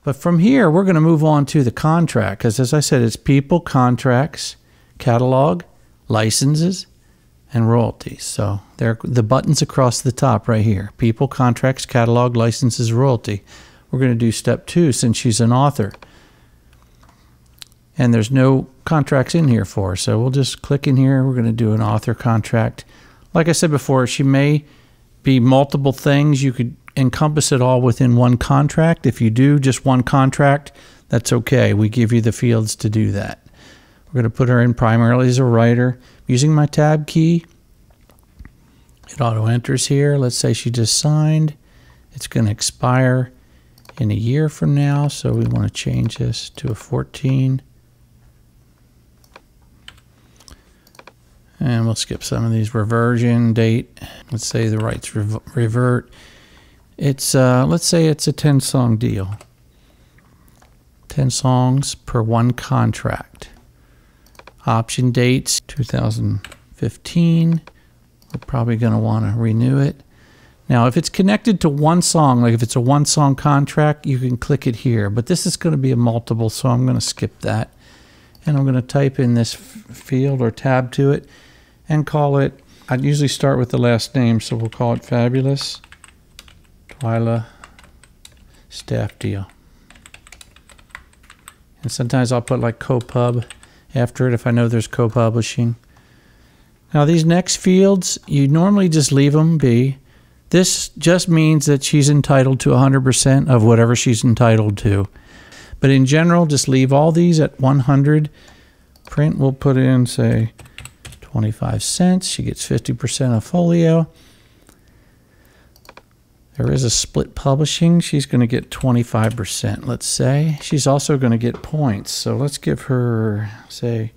But from here, we're going to move on to the contract, because as I said, it's people, contracts, catalog, licenses, and royalties. So there, the buttons across the top right here. People, contracts, catalog, licenses, royalty. We're going to do step 2 since she's an author. And there's no contracts in here for her. So we'll just click in here. We're going to do an author contract. Like I said before, she may be multiple things. You could encompass it all within one contract. If you do just one contract, that's okay. We give you the fields to do that. We're going to put her in primarily as a writer. Using my tab key, it auto enters here. Let's say she just signed. It's going to expire in a year from now, so we want to change this to a 14. And we'll skip some of these. Reversion date. Let's say the rights revert. It's let's say it's a 10-song deal. 10 songs per one contract. Option dates 2015. We're probably going to want to renew it. Now, if it's connected to one song, like if it's a one-song contract, you can click it here. But this is going to be a multiple, so I'm going to skip that. And I'm going to type in this field or tab to it and call it, I'd usually start with the last name, so we'll call it Fabulous Twyla Staff Deal. And sometimes I'll put like co-pub after it if I know there's co-publishing. Now these next fields, you normally just leave them be. This just means that she's entitled to 100% of whatever she's entitled to. But in general, just leave all these at 100. Print, we'll put in, say, 25 cents. She gets 50% of folio. There is a split publishing. She's going to get 25%, let's say. She's also going to get points. So let's give her, say,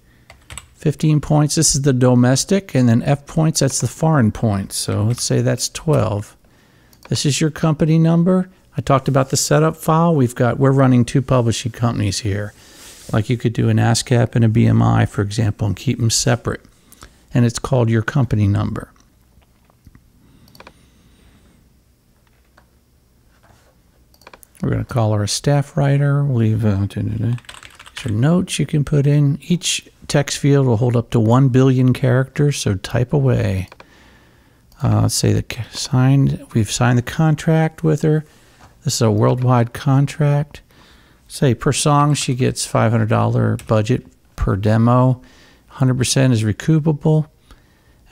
15 points. This is the domestic, and then F points, that's the foreign points. So let's say that's 12. This is your company number. I talked about the setup file. We're running 2 publishing companies here. Like you could do an ASCAP and a BMI, for example, and keep them separate. And it's called your company number. We're going to call her a staff writer. We'll leave these are notes you can put in. Each text field will hold up to 1 billion characters, so type away. Let's say we've signed the contract with her. This is a worldwide contract. Say per song she gets $500 budget per demo. 100% is recoupable,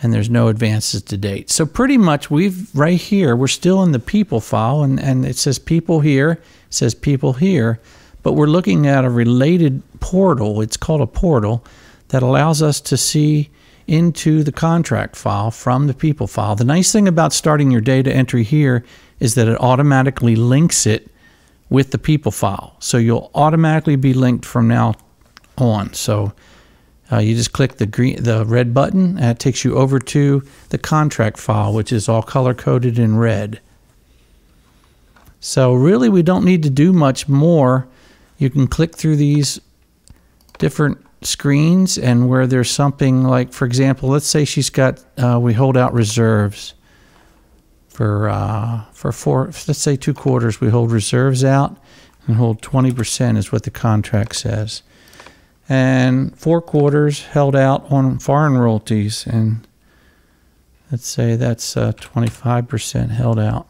and there's no advances to date. So pretty much right here, we're still in the people file, and it says people here, it says people here, but we're looking at a related portal. It's called a portal that allows us to see into the contract file from the people file. The nice thing about starting your data entry here is that it automatically links it with the people file. So you'll automatically be linked from now on. So you just click the red button, and it takes you over to the contract file, which is all color-coded in red. So really, we don't need to do much more. You can click through these different screens, and where there's something like, for example, let's say she's got, we hold out reserves for 4, let's say 2 quarters. We hold reserves out and hold 20% is what the contract says. And 4 quarters held out on foreign royalties, and let's say that's 25% held out.